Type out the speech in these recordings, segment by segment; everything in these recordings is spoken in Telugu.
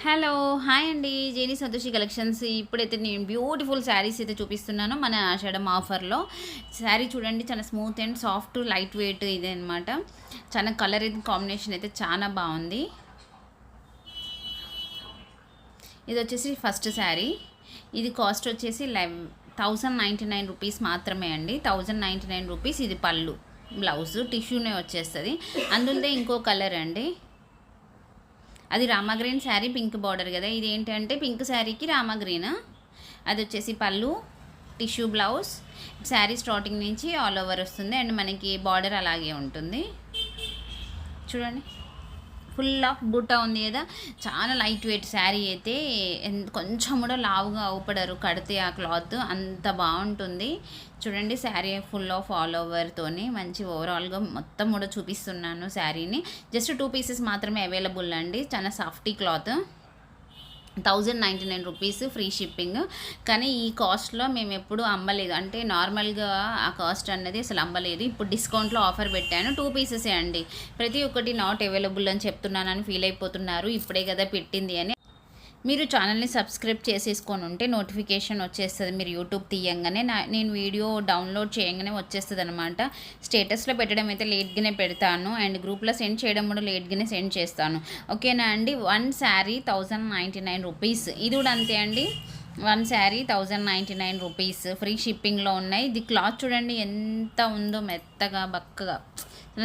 హలో హాయ్ అండి జేనీ సంతోషి కలెక్షన్స్. ఇప్పుడైతే నేను బ్యూటిఫుల్ శారీస్ అయితే చూపిస్తున్నాను మన ఆషాఢం ఆఫర్లో. శారీ చూడండి, చాలా smooth and soft light weight ఇదే అనమాట. చాలా కలర్ అయితే కాంబినేషన్ అయితే చాలా బాగుంది. ఇది వచ్చేసి ఫస్ట్ శారీ. ఇది కాస్ట్ వచ్చేసి 1099 రూపీస్ మాత్రమే అండి. 1099 రూపీస్. ఇది పళ్ళు, బ్లౌజ్ టిష్యూనే వచ్చేస్తుంది. అందులో ఇంకో కలర్ అండి, అది Rama green sari, pink border కదా. ఇది ఏంటంటే పింక్ శారీకి రామా గ్రీన్. అది వచ్చేసి పళ్ళు, టిష్యూ బ్లౌజ్. శారీ స్టార్టింగ్ నుంచి ఆల్ ఓవర్ వస్తుంది అండ్ మనకి బార్డర్ అలాగే ఉంటుంది. చూడండి, ఫుల్ ఆఫ్ బుట్ట ఉంది కదా. చాలా లైట్ వెయిట్ శారీ అయితే, కొంచెం కూడా లావుగా అవుపడరు కడితే ఆ క్లాత్, అంత బాగుంటుంది. చూడండి, శారీ ఫుల్ ఆఫ్ ఆల్ ఓవర్తోని మంచి ఓవరాల్గా మొత్తం కూడా చూపిస్తున్నాను శారీని. జస్ట్ 2 పీసెస్ మాత్రమే అవైలబుల్ అండి. చాలా softy cloth. 1099 rupees free shipping. కానీ ఈ కాస్ట్లో మేము ఎప్పుడు అమ్మలేదు, అంటే నార్మల్గా ఆ కాస్ట్ అన్నది అసలు అమ్మలేదు. ఇప్పుడు డిస్కౌంట్లో ఆఫర్ పెట్టాను. 2 పీసెసే అండి. ప్రతి ఒక్కటి నాట్ అవైలబుల్ అని చెప్తున్నానని ఫీల్ అయిపోతున్నారు, ఇప్పుడే కదా పెట్టింది అని. మీరు ఛానల్ని సబ్స్క్రైబ్ చేసేసుకొని ఉంటే నోటిఫికేషన్ వచ్చేస్తుంది. మీరు యూట్యూబ్ తీయంగానే నేను వీడియో డౌన్లోడ్ చేయగానే వచ్చేస్తుంది అనమాట. స్టేటస్లో పెట్టడం అయితే లేట్గానే పెడతాను అండ్ గ్రూప్లో సెండ్ చేయడం కూడా లేట్గానే సెండ్ చేస్తాను. ఓకేనా అండి. 1 శారీ 1099 రూపీస్. ఇది కూడా అంతే అండి. 1 శారీ 1099 రూపీస్ ఫ్రీ షిప్పింగ్లో ఉన్నాయి. ఇది క్లాత్ చూడండి ఎంత ఉందో, మెత్తగా బక్కగా.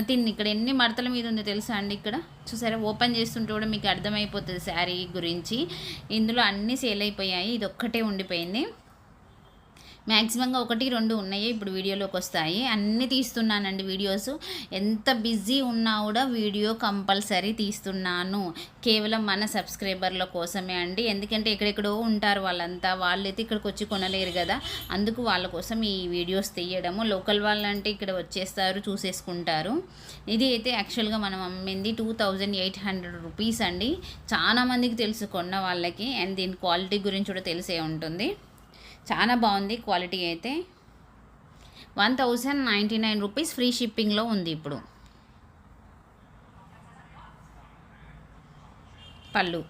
తిన్ని ఇక్కడ ఎన్ని మడతల మీద ఉందో తెలుసా అండి. ఇక్కడ చూసారా, ఓపెన్ చేస్తుంటే కూడా మీకు అర్థమైపోతుంది శారీ గురించి. ఇందులో అన్నీ సేల్ అయిపోయాయి, ఇది ఒక్కటే ఉండిపోయింది. మ్యాక్సిమంగా 1, 2 ఉన్నాయి. ఇప్పుడు వీడియోలోకి వస్తాయి. అన్నీ తీస్తున్నానండి వీడియోస్. ఎంత బిజీ ఉన్నా కూడా వీడియో కంపల్సరీ తీస్తున్నాను, కేవలం మన సబ్స్క్రైబర్ల కోసమే అండి. ఎందుకంటే ఎక్కడెక్కడో ఉంటారు వాళ్ళంతా, వాళ్ళైతే ఇక్కడికి వచ్చి కొనలేరు కదా. అందుకు వాళ్ళ కోసం ఈ వీడియోస్ తీయడము. లోకల్ వాళ్ళంటే ఇక్కడ వచ్చేస్తారు, చూసేసుకుంటారు. ఇది అయితే యాక్చువల్గా మనం అమ్మింది 2800 రూపీస్ అండి. చాలామందికి తెలుసు కొన్న వాళ్ళకి, అండ్ దీని క్వాలిటీ గురించి కూడా తెలిసే ఉంటుంది. చాలా బాగుంది క్వాలిటీ అయితే. 1099 రూపీస్ ఫ్రీ షిప్పింగ్లో ఉంది. ఇప్పుడు పళ్ళు,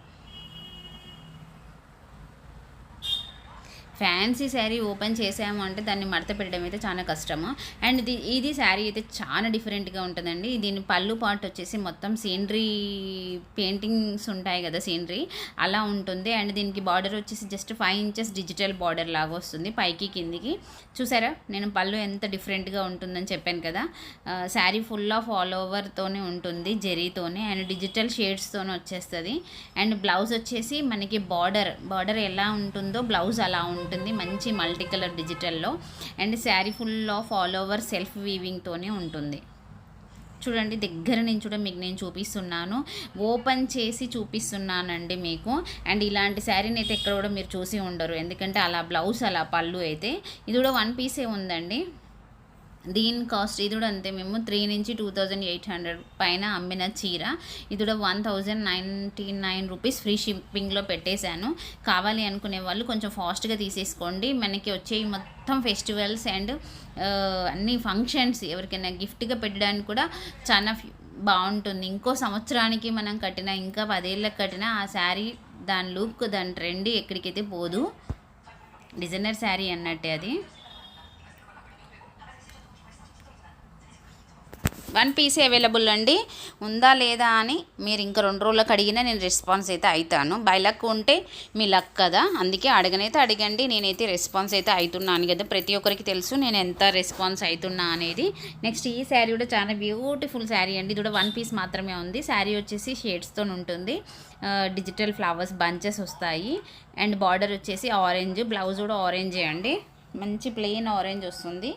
ఫ్యాన్సీ శారీ ఓపెన్ చేసాము అంటే దాన్ని మడత పెట్టడం అయితే చాలా కష్టము. అండ్ ఇది శారీ అయితే చాలా డిఫరెంట్గా ఉంటుందండి. దీని పళ్ళు పార్ట్ వచ్చేసి మొత్తం సీనరీ పెయింటింగ్స్ ఉంటాయి కదా, సీనరీ అలా ఉంటుంది. అండ్ దీనికి బార్డర్ వచ్చేసి జస్ట్ 5 ఇంచెస్ డిజిటల్ బార్డర్ లాగా వస్తుంది, పైకి కిందికి. చూసారా, నేను పళ్ళు ఎంత డిఫరెంట్గా ఉంటుందని చెప్పాను కదా. శారీ ఫుల్ ఆఫ్ ఆల్ ఓవర్తోనే ఉంటుంది, జెరీతోనే అండ్ డిజిటల్ షేడ్స్తోనే వచ్చేస్తుంది. అండ్ బ్లౌజ్ వచ్చేసి మనకి బార్డర్ ఎలా ఉంటుందో బ్లౌజ్ అలా ఉంటుంది, మంచి మల్టీ కలర్ డిజిటల్లో. And saree full of all over self వీవింగ్తోనే ఉంటుంది. చూడండి, దగ్గర నుంచి కూడా మీకు నేను చూపిస్తున్నాను, ఓపెన్ చేసి చూపిస్తున్నానండి మీకు. అండ్ ఇలాంటి శారీని అయితే ఎక్కడ కూడా మీరు చూసి ఉండరు, ఎందుకంటే అలా బ్లౌజ్ అలా పళ్ళు అయితే. ఇది కూడా 1 పీసే ఉందండి. దీని కాస్ట్ ఇది కూడా అంతే. మేము 3 నుంచి 2800 పైన అమ్మిన చీర. ఇది కూడా 1099 రూపీస్ ఫ్రీ షిప్పింగ్లో పెట్టేశాను. కావాలి అనుకునే వాళ్ళు కొంచెం ఫాస్ట్గా తీసేసుకోండి. మనకి వచ్చే మొత్తం ఫెస్టివల్స్ అండ్ అన్ని ఫంక్షన్స్ ఎవరికైనా గిఫ్ట్గా పెట్టడానికి కూడా చాలా బాగుంటుంది. ఇంకో సంవత్సరానికి మనం కట్టిన, ఇంకా 10 ఏళ్ళకి కట్టిన ఆ శారీ, దాని లుక్, దాని ట్రెండ్ ఎక్కడికైతే పోదు. డిజైనర్ శారీ అన్నట్టే అది. 1 పీసే అవైలబుల్ అండి. ఉందా లేదా అని మీరు ఇంకా 2 రోజులకు అడిగినా నేను రెస్పాన్స్ అయితే అవుతాను. బై లక్ ఉంటే మీ లక్ కదా, అందుకే అడగండి. నేనైతే రెస్పాన్స్ అయితే అవుతున్నాను కదా. ప్రతి ఒక్కరికి తెలుసు నేను ఎంత రెస్పాన్స్ అవుతున్నా అనేది. నెక్స్ట్ ఈ శారీ కూడా చాలా బ్యూటిఫుల్ శారీ అండి. ఇది కూడా 1 పీస్ మాత్రమే ఉంది. శారీ వచ్చేసి షేడ్స్తో ఉంటుంది, డిజిటల్ ఫ్లవర్స్ బంచెస్ వస్తాయి. అండ్ బార్డర్ వచ్చేసి ఆరెంజ్, బ్లౌజ్ కూడా ఆరెంజే అండి. మంచి ప్లెయిన్ ఆరెంజ్ వస్తుంది,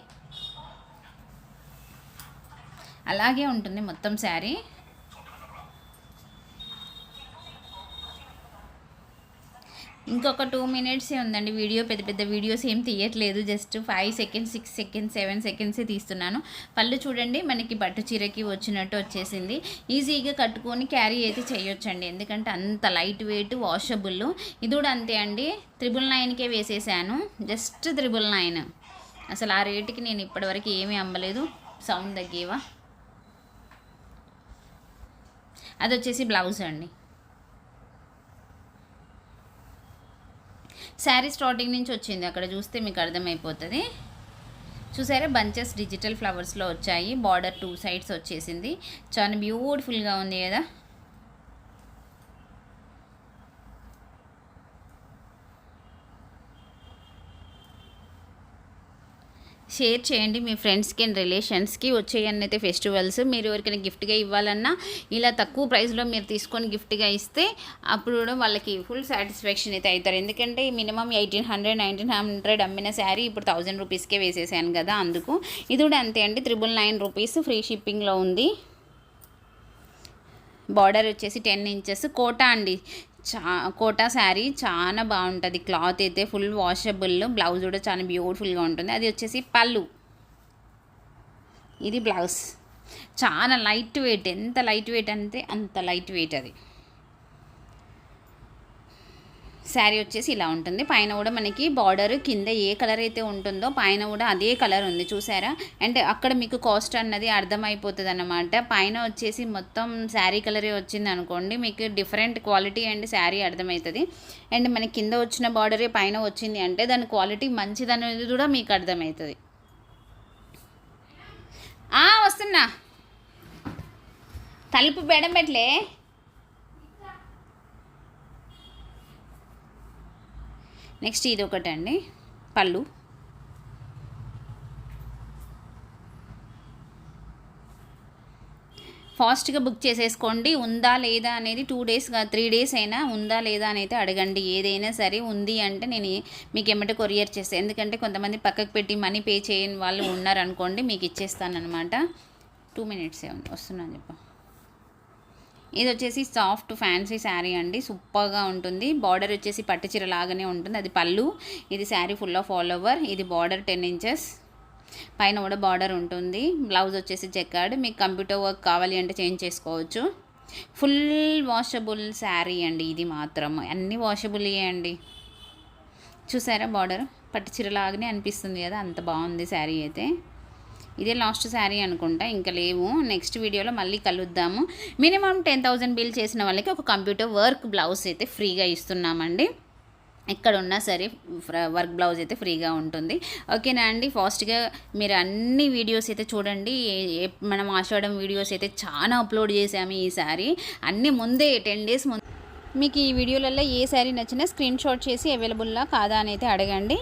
అలాగే ఉంటుంది మొత్తం శారీ. ఇంకొక 2 మినిట్సే ఉందండి వీడియో. పెద్ద వీడియోస్ ఏం తీయట్లేదు, జస్ట్ 5 సెకండ్స్ 6 సెకండ్స్ 7 సెకండ్సే తీస్తున్నాను. పళ్ళు చూడండి, మనకి పట్టు చీరకి వచ్చినట్టు వచ్చేసింది. ఈజీగా కట్టుకొని క్యారీ అయితే చేయొచ్చండి, ఎందుకంటే అంత లైట్ వెయిట్, వాషబుల్. ఇది కూడా అంతే అండి. 999కే వేసేసాను, జస్ట్ 999. అసలు ఆ రేటుకి నేను ఇప్పటివరకు ఏమీ అమ్మలేదు. సౌండ్ తగ్గేవా. అది వచ్చేసి బ్లౌజ్ అండి. శారీ స్టార్టింగ్ నుంచి వచ్చింది, అక్కడ చూస్తే మీకు అర్థమైపోతుంది. చూసారా బంచెస్ డిజిటల్ ఫ్లవర్స్లో వచ్చాయి, బార్డర్ 2 సైడ్స్ వచ్చేసింది, చాలా బ్యూటిఫుల్గా ఉంది కదా. షేర్ చేయండి మీ ఫ్రెండ్స్కి అండ్ రిలేషన్స్కి. వచ్చేయన్నీ అయితే ఫెస్టివల్స్, మీరు ఎవరికైనా గిఫ్ట్గా ఇవ్వాలన్నా ఇలా తక్కువ ప్రైస్లో మీరు తీసుకొని గిఫ్ట్గా ఇస్తే అప్పుడు కూడా వాళ్ళకి ఫుల్ సాటిస్ఫాక్షన్ అయితే అవుతారు. ఎందుకంటే మినిమం 1800 1900 అమ్మిన శారీ ఇప్పుడు 1000 రూపీస్కే వేసేసాను కదా, అందుకు. ఇది కూడా అంతే అండి, 999 రూపీస్, ఫ్రీ షిప్పింగ్లో ఉంది. బార్డర్ వచ్చేసి 10 ఇంచెస్ కోటా అండి, కోటా శారీ చాలా బాగుంటుంది, క్లాత్ అయితే ఫుల్ వాషబుల్, బ్లౌజ్ కూడా చాలా బ్యూటిఫుల్గా ఉంటుంది. అది వచ్చేసి పళ్ళు, ఇది బ్లౌజ్, చాలా లైట్ వెయిట్, ఎంత లైట్ వెయిట్ అంటే అంత లైట్ వెయిట్. అది శారీ వచ్చేసి ఇలా ఉంటుంది. పైన కూడా మనకి బార్డర్ కింద ఏ కలర్ అయితే ఉంటుందో పైన కూడా అదే కలర్ ఉంది, చూసారా. అంటే అక్కడ మీకు కాస్ట్ అన్నది అర్థమైపోతుంది అన్నమాట. పైన వచ్చేసి మొత్తం శారీ కలరే వచ్చింది అనుకోండి, మీకు డిఫరెంట్ క్వాలిటీ అండ్ శారీ అర్థమవుతుంది. అండ్ మనకి కింద వచ్చిన బార్డరే పైన వచ్చింది అంటే దాని క్వాలిటీ మంచిదనేది కూడా మీకు అర్థమవుతుంది. వస్తున్నా, తలుపు బెడం పెట్టలే. నెక్స్ట్ ఇది ఒకటండి పళ్ళు, ఫాస్ట్గా బుక్ చేసేసుకోండి. ఉందా లేదా అనేది 2 days 3 days అయినా ఉందా లేదా అని అయితే అడగండి. ఏదైనా సరే ఉంది అంటే నేను మీకు ఏమంటే కొరియర్ చేస్తాను. ఎందుకంటే కొంతమంది పక్కకు పెట్టి మనీ పే చేయని వాళ్ళు ఉన్నారనుకోండి, మీకు ఇచ్చేస్తానమాట. 2 minutes వస్తున్నాను చెప్ప. ఇది వచ్చేసి సాఫ్ట్ ఫ్యాన్సీ శారీ అండి, సూపర్గా ఉంటుంది. బార్డర్ వచ్చేసి పట్టు చీర లాగానే ఉంటుంది, అది పళ్ళు. ఇది sari full of all over, ఇది బార్డర్ 10 ఇంచెస్, పైన కూడా బార్డర్ ఉంటుంది. బ్లౌజ్ వచ్చేసి చెక్కాడు, మీకు కంప్యూటర్ వర్క్ కావాలి అంటే చేంజ్ చేసుకోవచ్చు. ఫుల్ వాషబుల్ శారీ అండి, ఇది మాత్రం అన్నీ వాషబుల్ అండి. చూసారా బార్డర్ పట్టు చీర లాగానే అనిపిస్తుంది కదా, అంత బాగుంది శారీ అయితే. ఇదే లాస్ట్ శారీ అనుకుంటా, ఇంకా లేవు. నెక్స్ట్ వీడియోలో మళ్ళీ కలుద్దాము. మినిమం 10,000 బిల్ చేసిన వాళ్ళకి ఒక కంప్యూటర్ వర్క్ బ్లౌజ్ అయితే ఫ్రీగా ఇస్తున్నామండి. ఎక్కడ ఉన్నా సరే వర్క్ బ్లౌజ్ అయితే ఫ్రీగా ఉంటుంది. ఓకేనా అండి, ఫాస్ట్గా మీరు అన్ని వీడియోస్ అయితే చూడండి. మనం ఆషాఢం వీడియోస్ అయితే చాలా అప్లోడ్ చేసాము ఈసారి, అన్నీ ముందే 10 days ముందు. మీకు ఈ వీడియోలలో ఏ శారీ నచ్చినా స్క్రీన్ షాట్ చేసి అవైలబుల్లా కాదా అని అయితే అడగండి.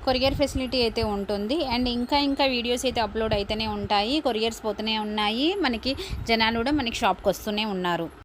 కొరియర్ ఫెసిలిటీ అయితే ఉంటుంది. అండ్ ఇంకా వీడియోస్ అయితే అప్లోడ్ అయితేనే ఉంటాయి, కొరియర్స్ పోతూనే ఉన్నాయి, మనకి జనాలు కూడా మనకి షాప్కి వస్తూనే ఉన్నారు.